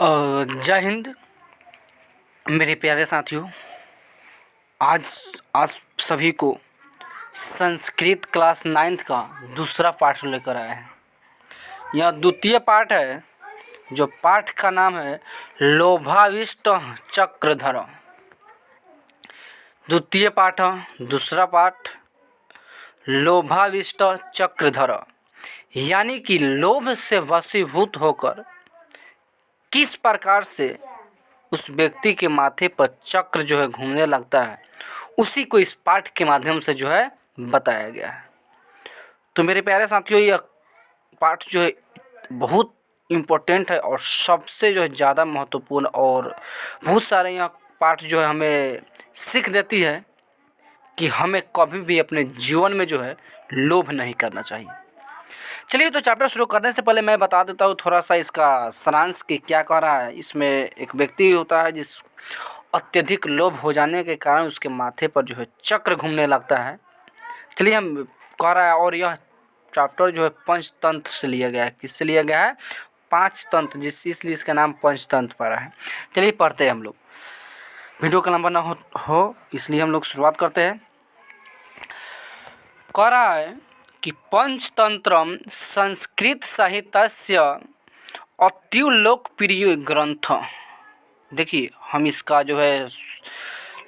जय हिंद मेरे प्यारे साथियों। आज आज सभी को संस्कृत क्लास 9th का दूसरा पाठ लेकर आए हैं। यह द्वितीय पाठ है, जो पाठ का नाम है लोभाविष्ट चक्रधर। द्वितीय पाठ, दूसरा पाठ लोभाविष्ट चक्रधर, यानी कि लोभ से वशीभूत होकर किस प्रकार से उस व्यक्ति के माथे पर चक्र जो है घूमने लगता है, उसी को इस पाठ के माध्यम से जो है बताया गया है। तो मेरे प्यारे साथियों, यह पाठ जो है बहुत इम्पोर्टेंट है और सबसे जो है ज़्यादा महत्वपूर्ण, और बहुत सारे यह पाठ जो है हमें सीख देती है कि हमें कभी भी अपने जीवन में जो है लोभ नहीं करना चाहिए। चलिए, तो चैप्टर शुरू करने से पहले मैं बता देता हूँ थोड़ा सा इसका सारांश कि क्या कह रहा है। इसमें एक व्यक्ति होता है जिस अत्यधिक लोभ हो जाने के कारण उसके माथे पर जो है चक्र घूमने लगता है। चलिए, हम कह रहा है, और यह चैप्टर जो है पंचतंत्र से लिया गया है। किससे लिया गया है? पंचतंत्र, इसलिए इसका नाम पंचतंत्र पड़ा है। चलिए पढ़ते हैं हम लोग। वीडियो का लंबा ना हो इसलिए हम लोग शुरुआत करते हैं। कह रहा है कि पंचतंत्रम संस्कृत साहित्यस्य अत्यु लोकप्रिय ग्रंथ। देखिए, हम इसका जो है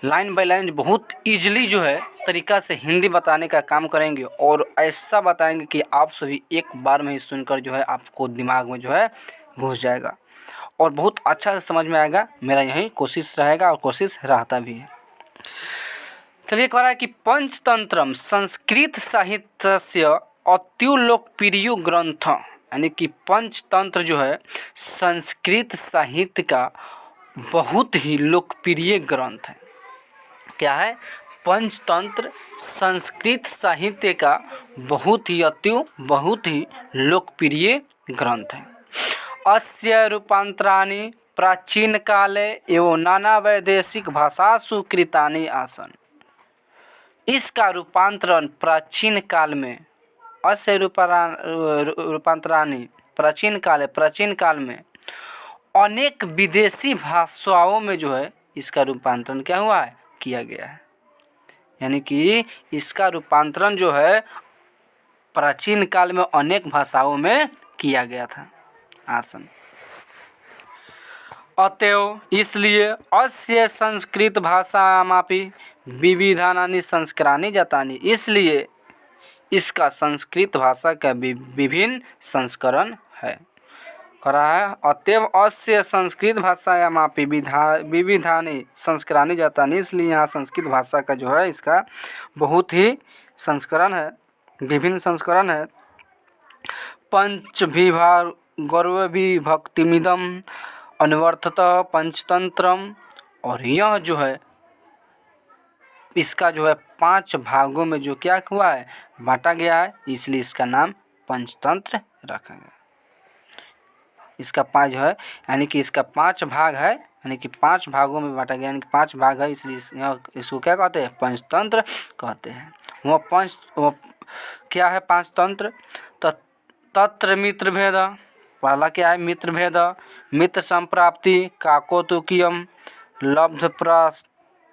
लाइन बाय लाइन बहुत इजीली जो है तरीका से हिंदी बताने का काम करेंगे, और ऐसा बताएंगे कि आप सभी एक बार में ही सुनकर जो है आपको दिमाग में जो है घुस जाएगा और बहुत अच्छा से समझ में आएगा। मेरा यही कोशिश रहेगा और कोशिश रहता भी है। चलिए, कह रहा है कि पंचतंत्रम संस्कृत साहित्यस्य अत्यु लोकप्रिय ग्रंथ, यानी कि पंचतंत्र जो है संस्कृत साहित्य का बहुत ही लोकप्रिय ग्रंथ है। क्या है? पंचतंत्र संस्कृत साहित्य का बहुत ही लोकप्रिय ग्रंथ है। अस्य रूपांतराणि प्राचीन काले एवं नाना वैदेशिक भाषासु कृतानि आसन्। इसका रूपांतरण प्राचीन काल में, अस्य रूपांतराणि प्राचीन काल में अनेक विदेशी भाषाओं में जो है इसका रूपांतरण क्या हुआ है? किया गया है। यानी कि इसका रूपांतरण जो है प्राचीन काल में अनेक भाषाओं में किया गया था। आसन अतएव इसलिए अस्य संस्कृत भाषायामपि विविधानि संस्करणानि जातानि, इसलिए इसका संस्कृत भाषा का विभिन्न संस्करण है। कह रहा है अतएव अस्य संस्कृत भाषायामपि विविधानि संस्करणानि जातानि, इसलिए यहाँ संस्कृत भाषा का जो है इसका बहुत ही संस्करण है, विभिन्न संस्करण है। पंचविभाग गौरवविभक्तिमिदं अनुवर्तत पंचतंत्रम, और यह जो है इसका जो है 5 भागों में जो क्या हुआ है? बांटा गया है, इसलिए इसका नाम पंचतंत्र रखा गया। इसका 5 है, यानी कि इसका 5 भाग है, यानी कि 5 भागों में बांटा गया, यानी कि 5 भाग है, इसलिए इसको क्या कहते हैं? पंचतंत्र कहते हैं। वो क्या है? पंचतंत्र। तत्र मित्र भेद, पहला क्या है? मित्र भेद, मित्र संप्राप्ति, काकोतुकीयम, लब्ध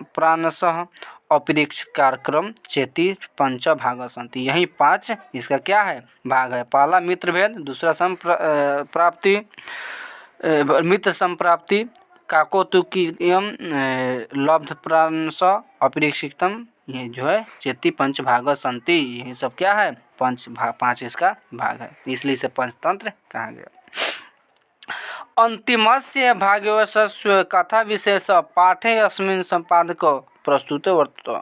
प्राणशः, अपरीक्षित कार्यक्रम चेती पंच भाग सन्ति। यही 5 इसका क्या है? भाग है। पहला मित्र भेद, दूसरा मित्र संप्राप्ति, काकोतुकीयम, लब्ध प्राणशः, अपरीक्षितम, ये जो है चेती पंच भाग सन्ति। यही सब क्या है? 5 इसका भाग है, इसलिए इसे पंचतंत्र कहा गया। अंतिमस्य भागवस्य कथा विशेष पाठे अस्मिन् संपादक प्रस्तुत वर्तते।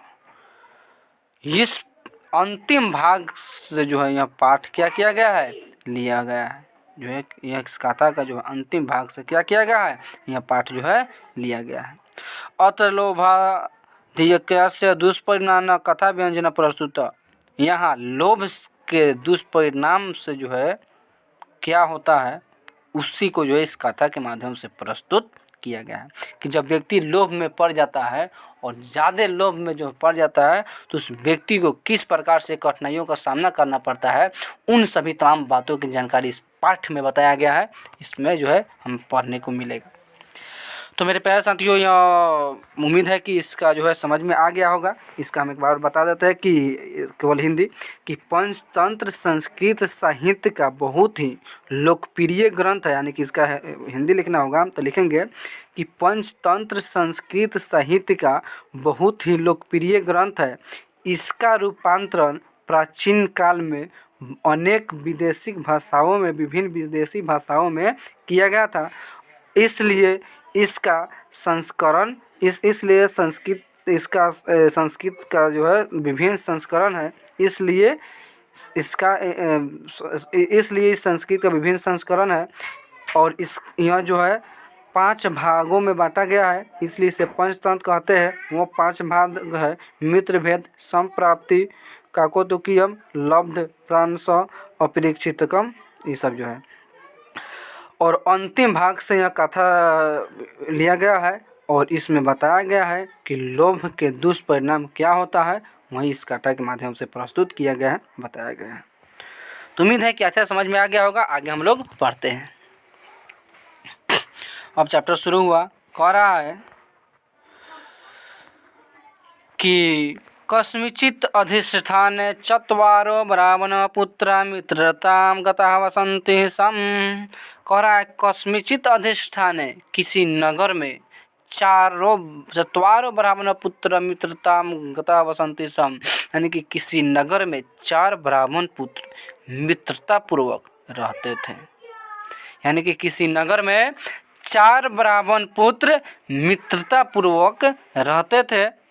इस अंतिम भाग से जो है यह पाठ क्या किया गया है? लिया गया है। जो है यह इस कथा का जो अंतिम भाग से क्या किया गया है? यह पाठ जो है लिया गया है। अत्र लोभाधिक्यस्य दुष्परिणाम कथा व्यंजन प्रस्तुत। यहाँ लोभ के दुष्परिणाम से जो है क्या होता है, उसी को जो है इस कथा के माध्यम से प्रस्तुत किया गया है कि जब व्यक्ति लोभ में पड़ जाता है और ज़्यादा लोभ में जो पड़ जाता है तो उस व्यक्ति को किस प्रकार से कठिनाइयों का सामना करना पड़ता है, उन सभी तमाम बातों की जानकारी इस पाठ में बताया गया है। इसमें जो है हम पढ़ने को मिलेगा। तो मेरे प्यारे साथियों, यह उम्मीद है कि इसका जो है समझ में आ गया होगा। इसका हम एक बार बता देते हैं कि केवल हिंदी कि पंचतंत्र संस्कृत साहित्य का बहुत ही लोकप्रिय ग्रंथ है, यानी कि इसका हिंदी लिखना होगा तो लिखेंगे कि पंचतंत्र संस्कृत साहित्य का बहुत ही लोकप्रिय ग्रंथ है। इसका रूपांतरण प्राचीन काल में अनेक विदेशी भाषाओं में विभिन्न विदेशी भाषाओं में किया गया था। इसलिए इसका संस्करण इसलिए संस्कृत का जो है विभिन्न संस्करण है। इसलिए इस संस्कृत का विभिन्न संस्करण है और यह जो है 5 भागों में बांटा गया है। इसलिए इसे पंचतंत्र कहते हैं। वो 5 भाग है: मित्रभेद, संप्राप्ति, काकोतुकीयम, लब्ध, प्रांश, अपरीक्षितकम, ये सब जो है। और अंतिम भाग से यह कथा लिया गया है और इसमें बताया गया है कि लोभ के दुष्परिणाम क्या होता है, वही इस कथा के माध्यम से प्रस्तुत किया गया है, बताया गया है। तो उम्मीद है कि अच्छा समझ में आ गया होगा। आगे हम लोग पढ़ते हैं। अब चैप्टर शुरू हुआ। कह रहा है कि कस्मिचित् अधिष्ठाने चत्वारो ब्राह्मणपुत्रा मित्रतां गतः वसन्ति सम। कह रहा है कस्मिचित् अधिष्ठाने, किसी नगर में, चत्वारो ब्राह्मणपुत्र मित्रतां गतः वसन्ति सम, यानी कि किसी नगर में 4 ब्राह्मण पुत्र मित्रता पूर्वक रहते थे। यानी कि किसी नगर में 4 ब्राह्मण पुत्र मित्रता पूर्वक रहते थे।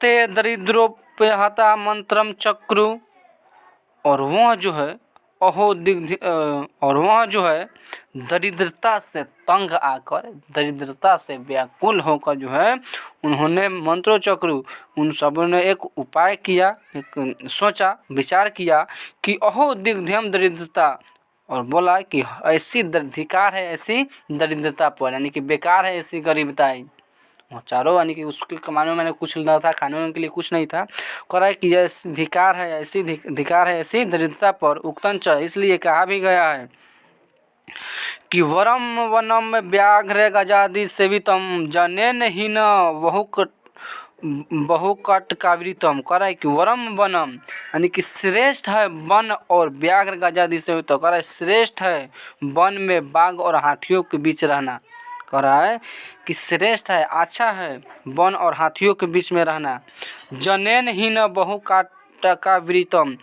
ते दरिद्रोपहता मंत्रम चक्रु, और वह जो है दरिद्रता से तंग आकर, दरिद्रता से व्याकुल होकर जो है उन्होंने मंत्रोचक्रु, उन सबों ने एक उपाय किया, एक सोचा, विचार किया कि अहो दिग्ध्यम दरिद्रता, और बोला कि ऐसी धिक्कार है ऐसी दरिद्रता पर, यानी कि बेकार है ऐसी गरीबताई। चारों, यानी कि उसके कमाने में कुछ ना था, खाने के लिए कुछ नहीं था। कह रहा है कि ऐसी धिक्कार है ऐसी दरिद्रता पर। उक्तंच, इसलिए कहा भी गया है कि वरम वनम व्याघ्र गजादि सेवितम जनेन हीन बहुकट कावृतम। कह रहा है कि वरम वनम, यानी कि श्रेष्ठ है वन और व्याघ्र गजादि सेवित। कह रहा है श्रेष्ठ है वन में बाघ और हाथियों के बीच रहना। कह रहा है कि श्रेष्ठ है, अच्छा है वन और हाथियों के बीच में रहना। जनेन हीन बहुकाटकावृतम,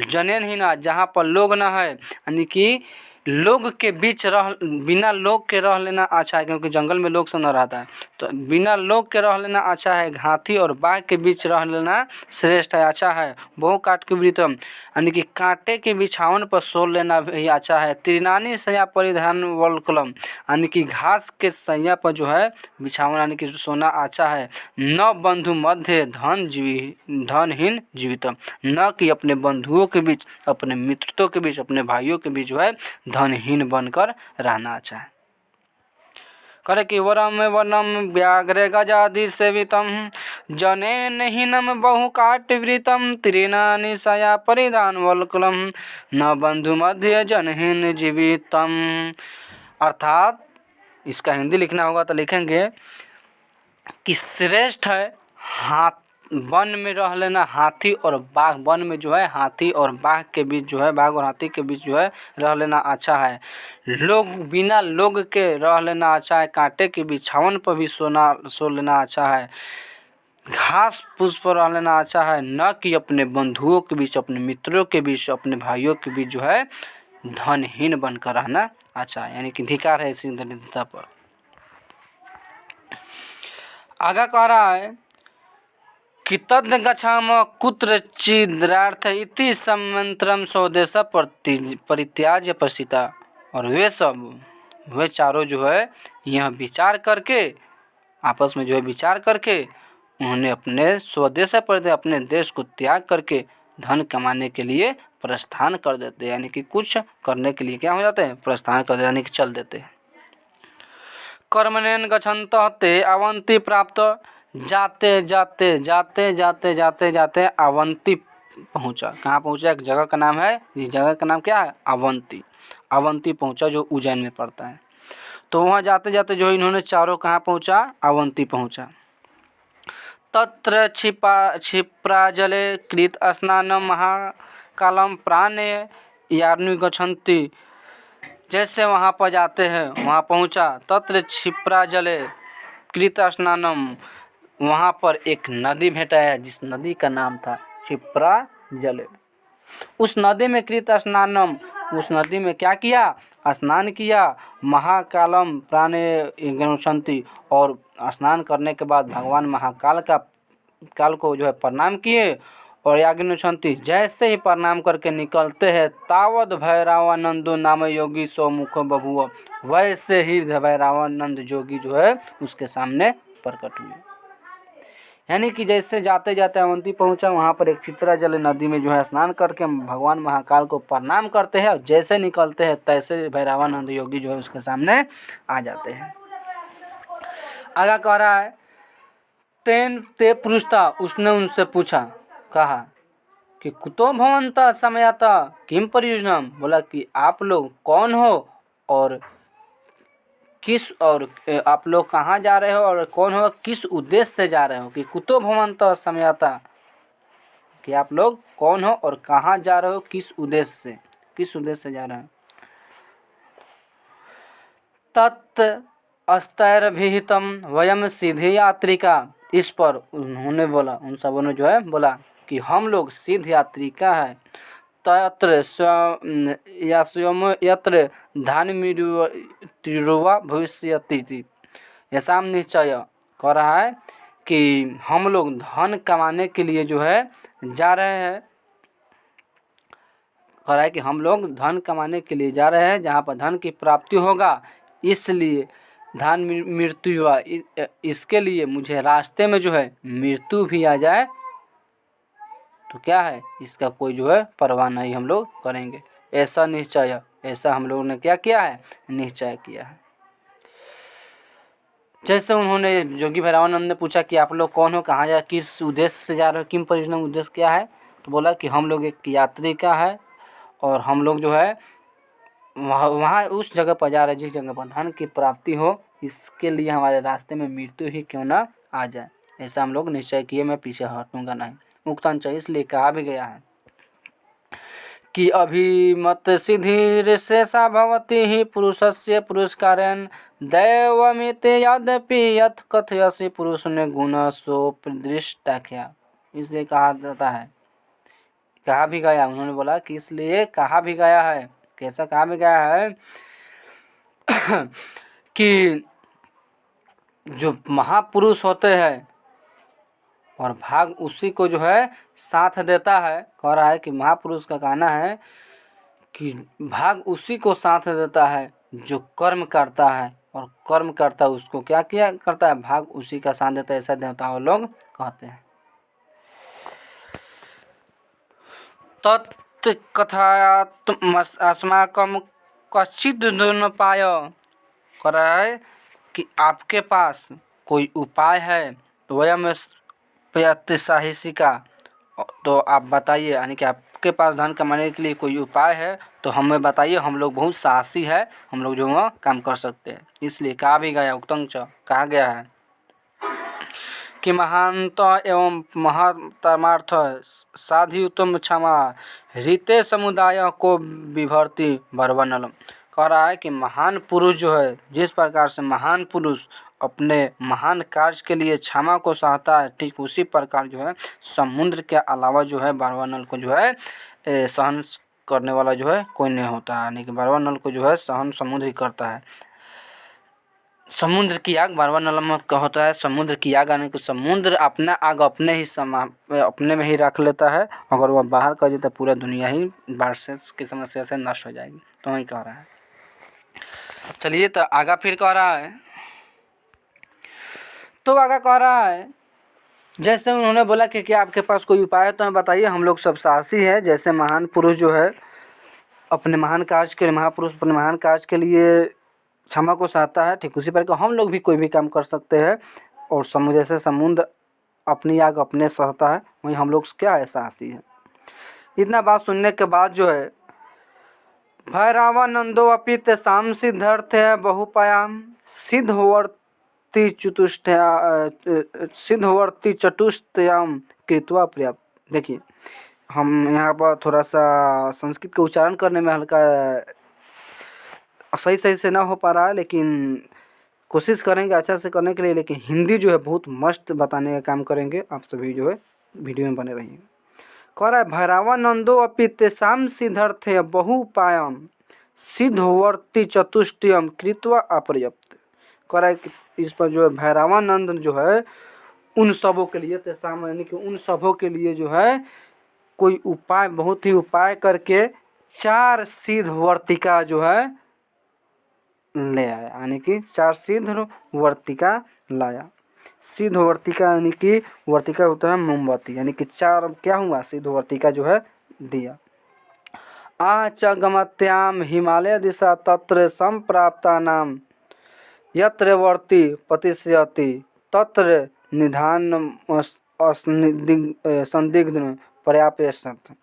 जनेन हीन, जहाँ पर लोग न है, यानी कि लोग के बीच बिना लोग के रह लेना अच्छा है, क्योंकि जंगल में लोग से न रहता है, तो बिना लोग के रह लेना अच्छा है। हाथी और बाघ के बीच रह लेना श्रेष्ठ है, अच्छा है। बहु काट के वृतम, यानी कि कांटे के बिछावन पर सो लेना भी अच्छा है। तृणानी सैया परिधान वल्कलम, यानी कि घास के सैया पर जो है बिछावन, यानी कि सोना अच्छा है। न बंधु मध्य धनहीन जीवितम, न कि अपने बंधुओं के बीच, अपने मित्रों के बीच, अपने भाइयों के बीच जो है धनहीन बनकर रहना अच्छा है। करे कि वरम वनम व्याघ्र गजादि सेवितम जनेन हीनम बहुकाटवृतम तृणानि सया परिधान वल्कलम न बंधु मध्य जनहीन जीवितम। अर्थात इसका हिंदी लिखना होगा तो लिखेंगे कि श्रेष्ठ है वन में रह लेना, हाथी और बाघ, वन में जो है हाथी और बाघ के बीच जो है, बाघ और हाथी के बीच जो है रह लेना अच्छा है। लोग बिना लोग के रह लेना अच्छा है। कांटे के बिछावन पर भी सो लेना अच्छा है। घास फूस पर रह लेना अच्छा है। न कि अपने बंधुओं के बीच, अपने मित्रों के बीच, अपने भाइयों के बीच जो है धनहीन बनकर रहना अच्छा है, यानी कि धिक्कार है इसी दरिद्रता पर। आगे कह रहा है कि तद गच्छाम कुत्रचिद्रार्थ इति सम्मंत्रम स्वदेश परित्याज्य प्रसिता। और वे चारों जो है यह विचार करके, आपस में जो है विचार करके उन्होंने अपने स्वदेश पर, अपने देश को त्याग करके धन कमाने के लिए प्रस्थान कर देते हैं, यानी कि कुछ करने के लिए क्या हो जाते हैं, प्रस्थान कर देते, यानी कि चल देते हैं। कर्मणेन गच्छन्तः ते अवंती प्राप्त। जाते जाते जाते जाते जाते जाते अवंती पहुँचा। कहाँ पहुँचा? एक जगह का नाम है, इस जगह का नाम क्या है? अवंती। अवंती पहुँचा जो उज्जैन में पड़ता है। तो वहाँ जाते जाते जो इन्होंने चारों कहाँ पहुँचा? अवंती पहुँचा। तत्र क्षिप्राजले कृत स्नानं महाकालं प्राणे यार्नि गच्छन्ति। जैसे वहाँ पर जाते हैं, वहाँ पहुँचा। तत्र क्षिप्राजले कृत स्नानम, वहाँ पर एक नदी भेटा है जिस नदी का नाम था क्षिप्राजले। उस नदी में कृत स्नानम, उस नदी में क्या किया? स्नान किया। महाकालम प्राणे गच्छन्ति, और स्नान करने के बाद भगवान महाकाल काल को जो है प्रणाम किए। और याज्ञनुशंति, जैसे ही प्रणाम करके निकलते हैं, तावद भैरवानंदो नाम योगी सो मुख बभुव, वैसे ही भैरवानंद जोगी जो है उसके सामने प्रकट हुए। यानी कि जैसे जाते जाते अवंती पहुंचा, वहाँ पर एक क्षिप्राजल नदी में जो है स्नान करके भगवान महाकाल को प्रणाम करते हैं, और जैसे निकलते हैं तैसे भैरवानंद योगी जो है उसके सामने आ जाते हैं। आगे कह रहा है, तेन ते पुरुषता, उसने उनसे पूछा, कहा कि कुतो भवंता समयाता किम परियोजनम, बोला कि आप लोग कौन हो और आप लोग कहाँ जा रहे हो और कौन हो, किस उद्देश्य से जा रहे हो। कि कुतो भवंता समयाता, कि आप लोग कौन हो और कहाँ जा रहे हो, किस उद्देश्य से जा रहे हो। तत् अस्तैर्भिहितम वयम सीधी यात्रिका, इस पर उन्होंने बोला, उन सबों ने जो है बोला कि हम लोग सिद्ध यात्रिका है। तत्र यत्र धनमिरुवा भविष्यति, ऐसा निश्चय कह रहा है कि हम लोग धन कमाने के लिए जो है जा रहे हैं। कह रहा है कि हम लोग धन कमाने के लिए जा रहे हैं, जहाँ पर धन की प्राप्ति होगा, इसलिए धन मृत्यु हुआ, इसके लिए मुझे रास्ते में जो है मृत्यु भी आ जाए तो क्या है, इसका कोई जो है परवाह नहीं हम लोग करेंगे। ऐसा निश्चय, ऐसा हम लोगों ने क्या किया है? निश्चय किया है। जैसे उन्होंने जोगी भैरवानंद ने पूछा कि आप लोग कौन हो, कहाँ जा, किस उद्देश्य से जा रहे हो, किम परियोजना उद्देश्य क्या है। तो बोला कि हम लोग एक यात्री का है, और हम लोग जो है वहाँ उस जगह पर जा रहे हैं जिस जगह पर धन की प्राप्ति हो, इसके लिए हमारे रास्ते में मृत्यु ही क्यों ना आ जाए, ऐसा हम लोग निश्चय किए, मैं पीछे हटूंगा नहीं। उक्तंच, इसलिए कहा भी गया है कि अभिमत सिद्धि शेषा भवति ही पुरुषस्य पुरस्कारेण दैवमिते यद्यपि यत् कथयसि पुरुष ने गुण सो प्रदृष्टाख्या। इसलिए कहा जाता है, कहा भी गया, उन्होंने बोला कि इसलिए कहा भी गया है। कैसा कहा भी गया है कि जो महापुरुष होते हैं और भाग उसी को जो है साथ देता है। कह रहा है कि महापुरुष का कहना है कि भाग उसी को साथ देता है जो कर्म करता है, और कर्म करता उसको क्या किया करता है, भाग उसी का साथ देता है, ऐसा देवताओं लोग कहते हैं। तत्कथायात्म अस्माकं कश्चित् दुर्नोपाय, कह रहा है कि आपके पास कोई उपाय है, तो वयम प्रयत्नसाहसिका, तो आप बताइए, यानी कि आपके पास धन कमाने के लिए कोई उपाय है तो हमें बताइए, हम लोग बहुत साहसी है, हम लोग जो है काम कर सकते हैं। इसलिए कहा भी गया, उक्तंच कहा गया है कि महांत एवं महातमार्थ साधियुतम क्षमा रीते समुदाय को विभर्ति बरवनलम। कह रहा है कि महान पुरुष जो है, जिस प्रकार से महान पुरुष अपने महान कार्य के लिए क्षमा को सहता है, ठीक उसी प्रकार जो है समुद्र के अलावा जो है बारवानल को जो है सहन करने वाला जो है कोई नहीं होता है। यानी कि बारवानल को जो है सहन समुद्र ही करता है। समुद्र की आग बारवानल का होता है, समुद्र की आग, यानी कि समुद्र अपना आग अपने में ही रख लेता है, अगर वह बाहर कर देता पूरा दुनिया ही बाढ़ की समस्या से नष्ट हो जाएगी। तो वही कह रहा है। चलिए तो आगा फिर कह रहा है, तो आगा कह रहा है, जैसे उन्होंने बोला कि क्या आपके पास कोई उपाय है तो हमें बताइए, हम लोग सब साहसी है। जैसे महान पुरुष जो है अपने महान कार्य के लिए, महापुरुष अपने महान कार्य के लिए क्षमा को सहता है, ठीक उसी प्रकार हम लोग भी कोई भी काम कर सकते हैं। और जैसे समुद्र अपनी आग अपने सहता है, वहीं हम लोग क्या है, साहसी है। इतना बात सुनने के बाद जो है, भैरवानंदो अपि तेषां सिद्धर्थे बहुपायाम सिद्धवर्ती चतुष्टयाम कृत्वा पर्याप्त। देखिए, हम यहाँ पर थोड़ा सा संस्कृत का उच्चारण करने में हल्का सही से ना हो पा रहा है, लेकिन कोशिश करेंगे अच्छा से करने के लिए। लेकिन हिंदी जो है बहुत मस्त बताने का काम करेंगे। आप सभी जो है वीडियो में बने रहिए। कह रहा है, भैरवानंदो अपि तेषां सिद्धर्थे बहुपायम सिद्धवर्ती चतुष्टयम कृत्वा अपर्याप्त। कह रहा है कि इस पर जो है भैरवानंद जो है उन सबों के लिए, तेषां यानी कि उन सबों के लिए जो है कोई उपाय, बहुत ही उपाय करके 4 सिद्ध वर्तिका जो है ले आया, यानी कि 4 सिद्ध वर्तिका लाया। सिद्ध वर्तिका यानी कि वर्तिका होता है मोमबत्ती, यानी कि 4 क्या हुआ, सिद्ध वर्तिका जो है दिया। च गमत्याम हिमालय दिशा तत्र संप्राप्ता नाम यत्र वर्ती पतिष्यति तत्र निधान संदिग्ध पर्याप्त।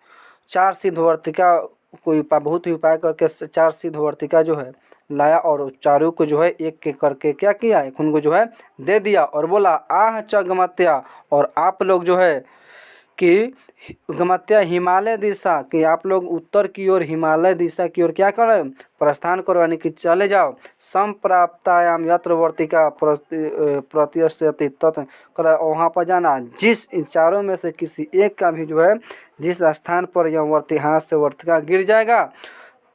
4 सिद्ध वर्तिका कोई बहुत ही उपाय करके 4 सिद्ध वर्तिका जो है लाया, और चारों को जो है एक एक करके क्या किया, एक उनको जो है दे दिया, और बोला आह च गमत्या, और आप लोग जो है कि गमत्या हिमालय दिशा, कि आप लोग उत्तर की ओर हिमालय दिशा की ओर क्या करें, प्रस्थान करो, यानी कि चले जाओ। संप्राप्तायाम यत्र वर्तिका प्रत्यस्यति तत्, वहाँ पर जाना, जिस इन चारों में से किसी एक का भी जो है जिस स्थान पर यह वर्ति हाथ से वर्तिका गिर जाएगा,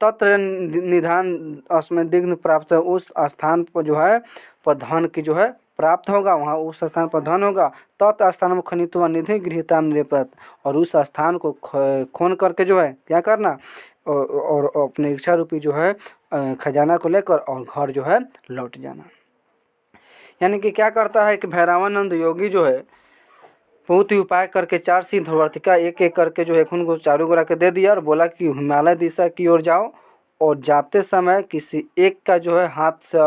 तत्र निधान अस्मदिग्ध प्राप्त, उस स्थान पर जो है पर धन की जो है प्राप्त होगा, वहाँ उस स्थान पर धन होगा। तत् स्थान में खनित्वा निधि गृहीताम निरपत, और उस स्थान को खोन करके जो है क्या करना, और अपने इच्छा रूपी जो है खजाना को लेकर और घर जो है लौट जाना। यानी कि क्या करता है कि भैरवानंद योगी जो है बहुत ही उपाय करके 4 सिद्ध वर्तिका एक एक करके जो है उनको चारों को रख दे दिया, और बोला कि हिमालय दिशा की ओर जाओ, और जाते समय किसी एक का जो है हाथ से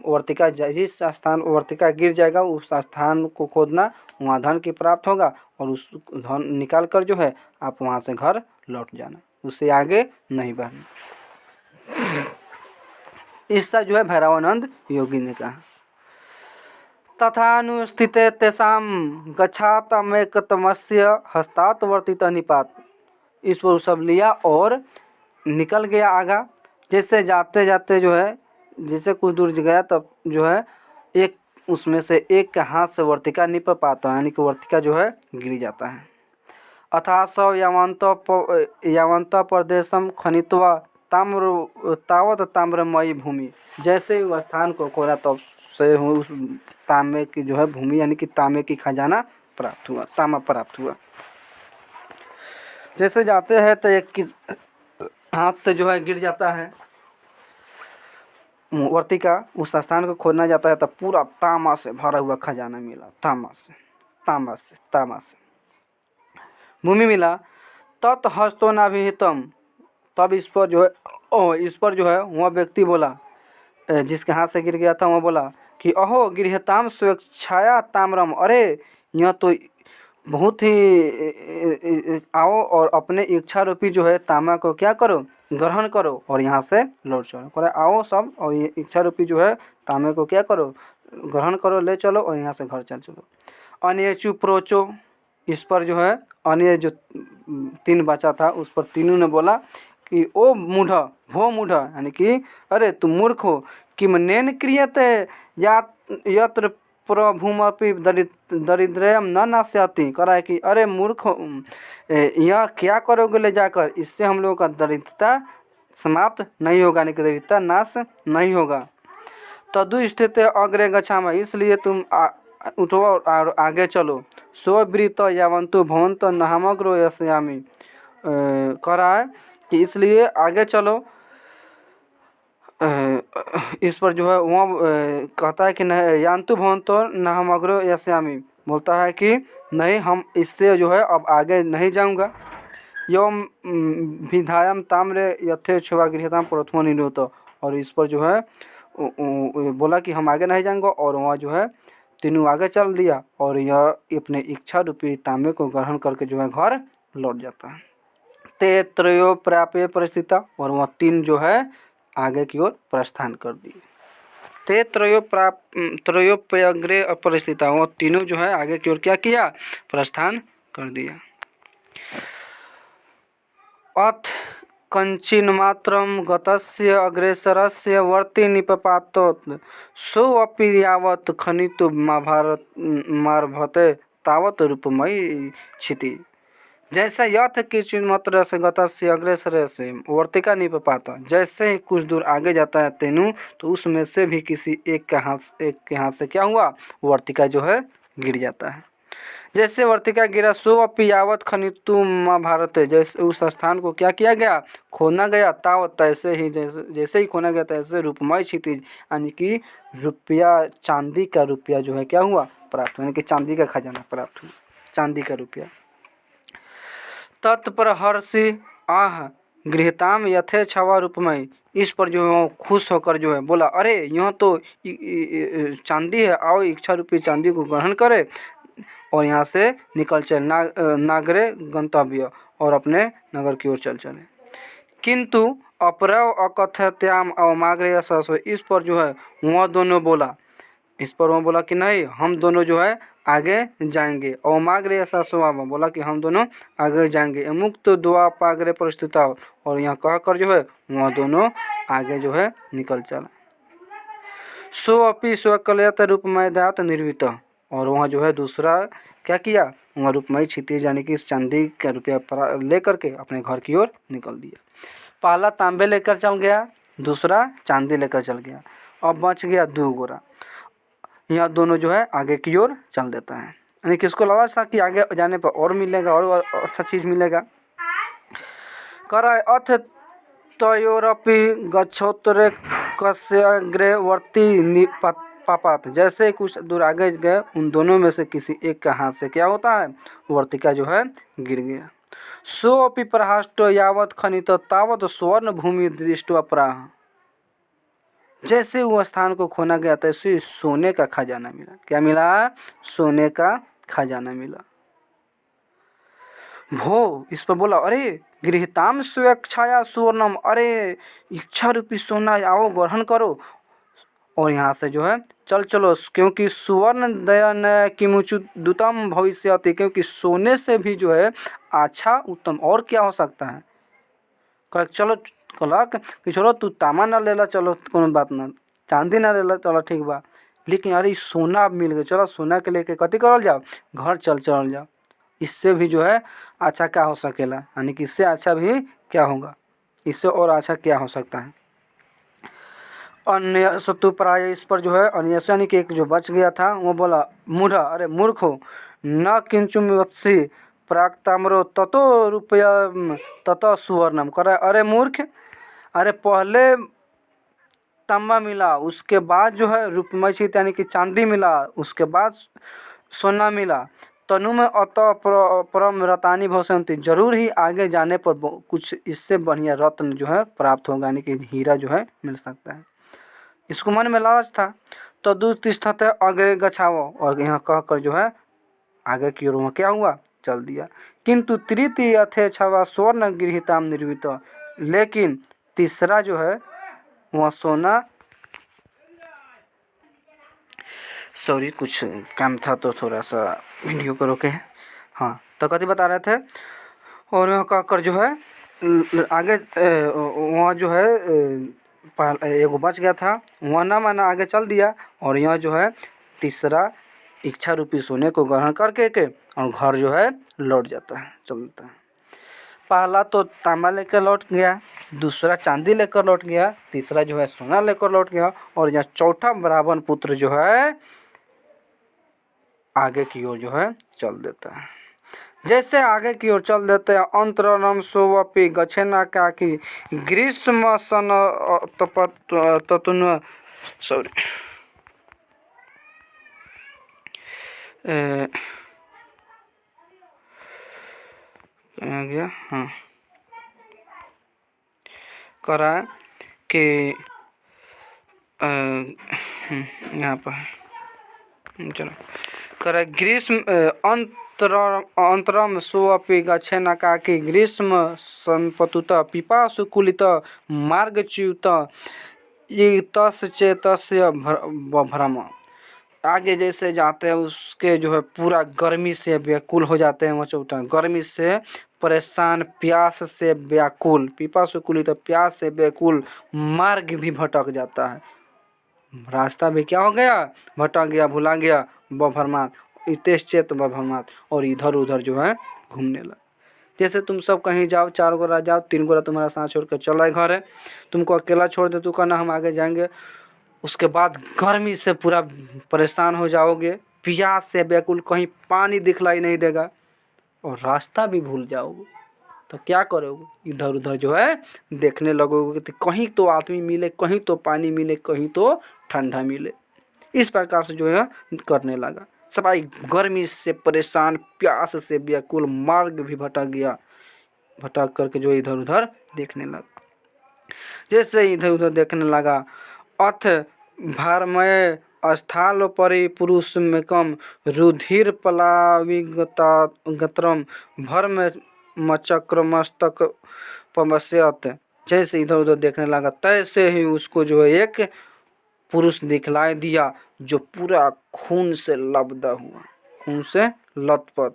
वर्तिका, जिस स्थान वर्तिका गिर जाएगा उस स्थान को खोदना, वहाँ धन की प्राप्त होगा, और उस धन निकाल कर जो है आप वहाँ से घर लौट जाना, उससे आगे नहीं बढ़ना। इससे जो है भैरवानंद योगी ने कहा। तथानुस्थिते तेषां गच्छातमेकतमस्य हस्तात् वर्तित निपात। इस पर सब लिया और निकल गया आगा। जैसे जाते जाते जो है, जैसे कुछ दूर गया तब जो है एक उसमें से एक के हाथ से वर्तिका निप पाता है, यानी कि वर्तिका जो है गिर जाता है। अथासौ यावंत प्रदेशम खनित्वा तावत ताम्रमयी भूमि। जैसे वह स्थान को खोदा तब से उस तांबे की जो है भूमि, यानी कि तांबे की खजाना प्राप्त हुआ, तांबा प्राप्त हुआ। जैसे जाते हैं तो एक किस हाथ से जो है गिर जाता है वर्तिका, उस स्थान को खोदना जाता है, तब पूरा तांबा से भरा हुआ खजाना मिला, तांबा से भूमि मिला। तत् हस्तो नाभिहितम, तब इस पर जो है वह व्यक्ति बोला, जिसके हाथ से गिर गया था, वह बोला कि अहो गृहताम स्वेच्छाया ताम्रम, अरे यह तो बहुत ही, आओ और अपने इच्छा रूपी जो है तांबा को क्या करो, ग्रहण करो और यहाँ से लौट चलो। करे आओ सब, और ये इच्छा रूपी जो है तांबे को क्या करो, ग्रहण करो, ले चलो और यहाँ से घर चल चलो। अनेचु प्रोचो, इस पर जो है अन्य जो 3 बचा था उस पर तीनों ने बोला कि ओ मूढ़, भो मूढ़, यानी कि अरे तुम मूर्ख हो, किम नेन क्रियते यत्र प्रभुमपि दरिद्रयम न नास्यति। करा है कि अरे मूर्ख, यह क्या करोगे ले जाकर, इससे हम लोगों का दरिद्रता समाप्त नहीं होगा, यानी कि दरिद्रता नाश नहीं होगा। तदु स्थित अग्रे गच्छामः, इसलिए तुम उठो और आगे चलो। स्ववृत यावंतु भवंत नहमग्रो यस्यामि, कह रहा है कि इसलिए आगे चलो। इस पर जो है वह कहता है कि नहीं, यान्तु भवंतो नहमग्रो यस्यामि, बोलता है कि नहीं, हम इससे जो है अब आगे नहीं जाऊंगा। यम विधायम ताम्रे यथेच्छवा गृहताम प्रथमो निरोध, और इस पर जो है बोला कि हम आगे नहीं जाएंगे, और वहाँ जो है तीनों आगे चल दिया और यह अपने इच्छा रूपी तांबे को ग्रहण करके जो है घर लौट जाता है। ते त्रयो प्राप्य परिस्थिता, और वह तीन जो है आगे की ओर प्रस्थान कर दिए। ते त्रयोप्यग्रे परिस्थिता, वह तीनों जो है आगे की ओर क्या किया, प्रस्थान कर दिया। अथ कञ्चिन्मात्रं गतस्य अग्रेसरस्य वर्ति निपपातोत् सोऽपि यावत् खनितुमार्भते तावत् रूपमयी क्षिति। जैसे यथ किंचित मात्र से गतस्य अग्रेसर से वर्तिका निपपाता, जैसे ही कुछ दूर आगे जाता है तेनु, तो उसमें से भी किसी एक के हाथ से क्या हुआ, वर्तिका जो है गिर जाता है। जैसे वर्तिका गिरा, सो अपि यावत खनितु महाभारत, जैसे उस स्थान को क्या किया गया, खोना गया, तावत तैसे ही, जैसे ही खोना गया तैसे रूपमय क्षितिज, यानी कि रुपया, चांदी का रुपया जो है क्या हुआ, प्राप्त, यानी कि चांदी का खजाना प्राप्त हुआ, चांदी का रुपया। तत्पर हर्षि आह गृहताम यथे छवा रूपमय, इस पर जो खुश होकर जो है बोला, अरे यह तो चांदी है, आओ इच्छा रूपी चांदी को ग्रहण करे और यहाँ से निकल चल नागरे गंतव्य, और अपने नगर की ओर चल चले। किंतु अपरव अकथ्यत्याम अवमाग्रे ससो, इस पर जो है वह दोनों बोला, इस पर वह बोला कि नहीं हम दोनों जो है आगे जाएंगे। अवमाग्रे ससो बोला कि हम दोनों आगे जाएंगे। मुक्त द्वापाग्रे परिस्थिता, और यहाँ कहकर जो है वह दोनों आगे जो है निकल चला। सो अपि स्वकलयत रूपमय दात निर्वित, और वहाँ जो है दूसरा क्या किया, वहाँ रूपमय क्षितिज यानी कि इस चांदी का रुपया लेकर के अपने घर की ओर निकल दिया। पहला तांबे लेकर चल गया, दूसरा चांदी लेकर चल गया, अब बच गया 2 गोरा। यह दोनों जो है आगे की ओर चल देता है, यानी कि इसको लगा था कि आगे जाने पर और मिलेगा और अच्छा चीज़ मिलेगा। कराय अथ तयोरपि गच्छोत्तरे कस्याग्रे वर्ती पापात, जैसे कुछ दूर आगे गए उन दोनों में से किसी एक का हाथ से क्या होता है, वर्तिका जो है गिर गया। सो अपि प्रहाष्टो यावत खनित तावत स्वर्ण भूमि दृष्टवा प्राह, जैसे वो स्थान को खोना गया तैसे सोने का खजाना मिला। क्या मिला, सोने का खजाना मिला। भो, इस पर बोला, अरे गृहताम स्वेच्छाया सुवर्णम, अरे इच्छा रूपी सोना आओ ग्रहण करो और यहाँ से जो है चल चलो, क्योंकि सुवर्ण दयन किमुचुदुतम भविष्यति, क्योंकि सोने से भी जो है अच्छा उत्तम और क्या हो सकता है। चलो कहलक कि चलो तू तामा ना ले ला, चलो कोनो बात ना, चांदी ना ले ला, चलो ठीक बा, लेकिन अरे सोना मिल गया, चलो सोना के लेके कथी करल जाओ, घर चल जाओ। इससे भी जो है अच्छा क्या हो सकेला, यानी कि इससे अच्छा भी क्या होगा, इससे और अच्छा क्या हो सकता है। अन्य शत्रु प्राय, इस पर जो है अन्य यानी कि एक जो बच गया था वो बोला, मूढ़ा, अरे मूर्ख हो, न किंचुम वत्सी प्राक्ताम्रो ततो रुपया ततो सुवर्णम, कर अरे मूर्ख, अरे पहले तांबा मिला, उसके बाद जो है रूपमय क्षितिज यानी कि चांदी मिला, उसके बाद सोना मिला, तनु में अतः परम रतानी भवसंति, जरूर ही आगे जाने पर कुछ इससे बढ़िया रत्न जो है प्राप्त होगा, यानी कि हीरा जो है मिल सकता है। इसको मन में लालच था, तो दुतिष्ठते आगे गछाओ, और यहाँ कहकर जो है आगे की ओर क्या हुआ, चल दिया। किंतु तृतीय अथे छवा स्वर्ण गृहीताम निर्वित, लेकिन तीसरा जो है वह सोना, सॉरी कुछ काम था तो थोड़ा सा वीडियो को रोके। हाँ, तो कथी बता रहे थे, और वहाँ कहकर जो है आगे वहाँ जो है एगो बच गया था, वहाँ ना माना आगे चल दिया, और यहाँ जो है तीसरा इच्छा रूपी सोने को ग्रहण करके के और घर जो है लौट जाता है, चलता है। पहला तो तांबा लेकर लौट गया, दूसरा चांदी लेकर लौट गया, तीसरा जो है सोना लेकर लौट गया, और यहाँ चौथा ब्राह्मण पुत्र जो है आगे की ओर जो है चल देता है। जैसे आगे की ओर चल देते हैं, अंतरनम सोवपि गच्छेना का कि ग्रीष्म सन ततुन, सॉरी आ गया, हाँ, करा कि यहाँ पर चलो करे ग्रीष्म अंतरम सोऽपि गच्छेनकाकी ग्रीष्म संपतुत पिपासुकुलित मार्गच्युत तस्य भ्रम। आगे जैसे जाते हैं उसके जो है पूरा गर्मी से व्याकुल हो जाते हैं मचौटा, गर्मी से परेशान, प्यास से व्याकुल, पिपासुकुलित प्यास से व्याकुल, मार्ग भी भटक जाता है, रास्ता भी क्या हो गया, भटक गया, भुला गया, बभरमात इतेश्चेत बभरमात, और इधर उधर जो है घूमने लगा। जैसे तुम सब कहीं जाओ, 4 गोरा जाओ, 3 गोरा तुम्हारा साथ छोड़ कर चला घर है, तुमको अकेला छोड़ दे, तू कहना हम आगे जाएंगे, उसके बाद गर्मी से पूरा परेशान हो जाओगे, प्यास से व्याकुल, कहीं पानी दिखलाई नहीं देगा और रास्ता भी भूल जाओगे, तो क्या करोगे, इधर उधर जो है देखने लगोगे कि कहीं तो आदमी मिले, कहीं तो पानी मिले, कहीं तो ठंडा मिले। इस प्रकार से जो है करने लगा। सबाई गर्मी से परेशान, प्यास से व्याकुल, मार्ग भी भटक गया, भटक करके जो इधर उधर देखने लगा। जैसे इधर उधर देखने लगा, अथ भारमय अस्थाल परि पुरुष में कम रुधिर पलाविगतरम भर में मचक्र मस्तक पवस्यत। जैसे इधर उधर देखने लगा, तैसे ही उसको जो है एक पुरुष दिखलाई दिया जो पूरा खून से लबदा हुआ, खून से लथपथ,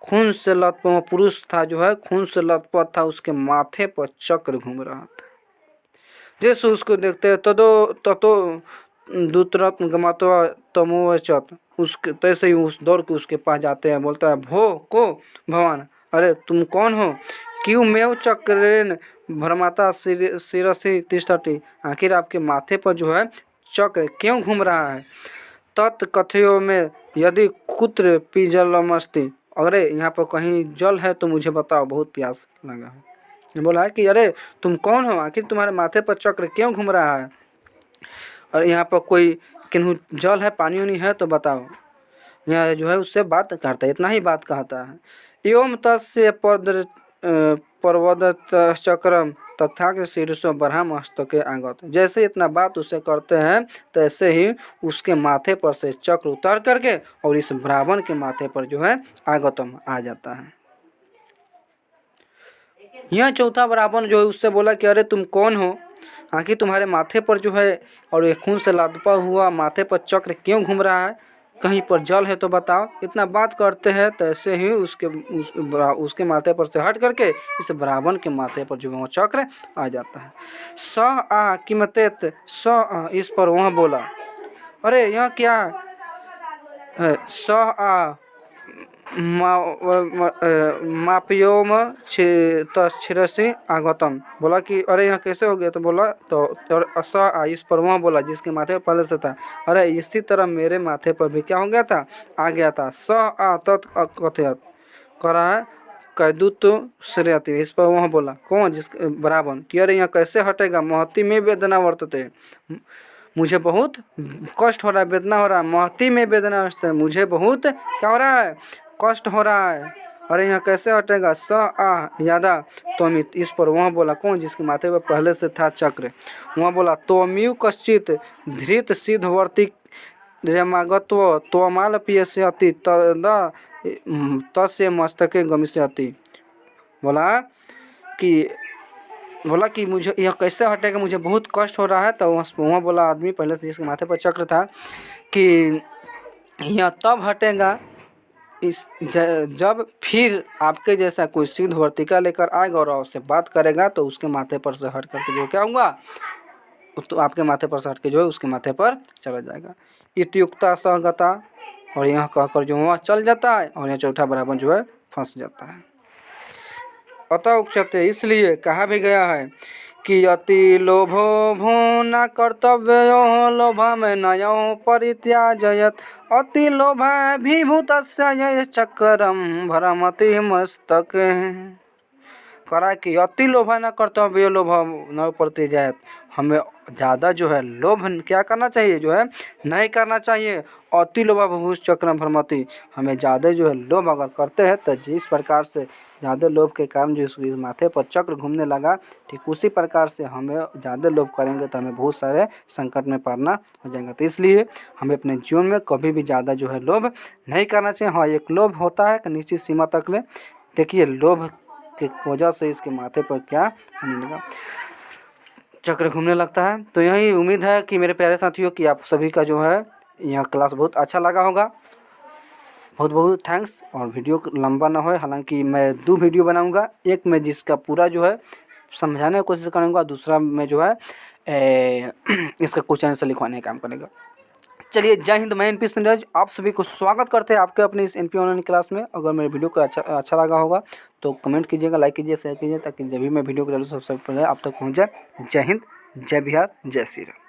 खून से लथपथ पुरुष था, जो है खून से लथपथ था, उसके माथे पर चक्र घूम रहा था। जैसे उसको देखते हैं ततो दूतरत्न गमत्वा तमोवचत, उसके तैसे ही उस दौड़ के उसके पास जाते हैं, बोलता है भो को भगवान, अरे तुम कौन हो, क्यों मेव चक्रेन भ्रमाता शिरसि तिष्ठति, आखिर आपके माथे पर जो है चक्र क्यों घूम रहा है। तत्कथयो में यदि कुत्र पिजलमस्ति, अरे यहाँ पर कहीं जल है तो मुझे बताओ, बहुत प्यास लगा है। बोला है कि अरे तुम कौन हो, आखिर तुम्हारे माथे पर चक्र क्यों घूम रहा है, और यहाँ पर कोई किन्हू जल है, पानी उनी है तो बताओ। यहाँ जो है उससे बात करता है, इतना ही बात कहता है। एवं तस्य पर्वत चक्रम तथा शीर्षो ब्रह्मस्तके आगत। जैसे इतना बात उसे करते हैं, तैसे ही उसके माथे पर से चक्र उतर करके और इस ब्राह्मण के माथे पर जो है आगतम आ जाता है। यह चौथा ब्राह्मण जो है उससे बोला कि अरे तुम कौन हो, आखिर तुम्हारे माथे पर जो है और ये खून से लथपथ हुआ माथे पर चक्र क्यों घूम रहा है, कहीं पर जल है तो बताओ। इतना बात करते हैं, तैसे ही उसके माथे पर से हट करके इस ब्राह्मण के माथे पर जो है चक्र आ जाता है। स आ किमतेत स आ, इस पर वह बोला, अरे यह क्या है, स आ मापयोम छिरसी आगतम, बोला कि अरे यहाँ कैसे हो गया, तो बोला तो स आ, इस पर वह बोला जिसके माथे पर पहले से था, अरे इसी तरह मेरे माथे पर भी क्या हो गया था, आ गया था। स आ तत् कथयत करा है कैदुत श्रेयति, इस पर वह बोला कौन, जिस ब्राह्मण, कि अरे यहाँ कैसे हटेगा, महती में वेदना वर्तते, मुझे बहुत कष्ट हो रहा है, वेदना हो रहा है, महती में वेदना है, मुझे बहुत क्या हो रहा है, कष्ट हो रहा है, अरे यहाँ कैसे हटेगा। स आ यादा तोमित, इस पर वहाँ बोला कौन, जिसके माथे पर पहले से था चक्र, वहाँ बोला तोम्यु कश्चित धृत सिद्धवर्ती रमागत्व तोमाल पियस्यति तदा तस्य मस्तके गमिष्यति, बोला कि मुझे यह कैसे हटेगा, मुझे बहुत कष्ट हो रहा है। तो वहाँ बोला आदमी पहले से जिसके माथे पर चक्र था कि यह तब हटेगा जब फिर आपके जैसा कोई सिद्ध वर्तिका लेकर आएगा और आपसे बात करेगा, तो उसके माथे पर से हट करके जो क्या होगा, तो आपके माथे पर से हट के जो है उसके माथे पर चला जाएगा। इतयुक्ता सहगता, और यह कहकर जो वहाँ चल जाता है, और यह चौथा ब्राह्मण जो है फंस जाता है। अतः उच्यते, इसलिए कहा भी गया है कि अति लोभो भो न कर्तव्यो लोभ में नयो परित्याजयत, अति लोभाभिभूतस्य चक्रम भरमति मस्तके। करा कि अति लोभ न कर्तव्य लोभ न परित्याजयत, हमें ज़्यादा जो है लोभ क्या करना चाहिए, जो है नहीं करना चाहिए। अति लोभा बभूष चक्रम भ्रमति, हमें ज़्यादा जो है लोभ अगर करते हैं तो जिस प्रकार से ज़्यादा लोभ के कारण जो इसके माथे पर चक्र घूमने लगा, ठीक उसी प्रकार से हमें ज़्यादा लोभ करेंगे तो हमें बहुत सारे संकट में पड़ना हो जाएगा। तो इसलिए हमें अपने जीवन में कभी भी ज़्यादा जो है लोभ नहीं करना चाहिए। हाँ, एक लोभ होता है कि निश्चित सीमा तक ले, देखिए लोभ की वजह से इसके माथे पर क्या होने लगा, चक्र घूमने लगता है। तो यही उम्मीद है कि मेरे प्यारे साथियों कि आप सभी का जो है यह क्लास बहुत अच्छा लगा होगा। बहुत बहुत थैंक्स। और वीडियो लंबा ना हो, हालांकि मैं 2 वीडियो बनाऊंगा, एक में जिसका पूरा जो है समझाने की कोशिश करूंगा, दूसरा में जो है इसका क्वेश्चन आंसर लिखवाने का काम करेगा। चलिए, जय हिंद। मैं एनपी नीरज आप सभी को स्वागत करते हैं आपके अपने इस एनपी ऑनलाइन क्लास में। अगर मेरे वीडियो को अच्छा लगा होगा तो कमेंट कीजिएगा, लाइक कीजिए, शेयर कीजिए, ताकि जब भी मैं वीडियो को डालूँ सबसे पहले आप तक पहुँच जाए। जय हिंद, जय बिहार, जय श्री राम।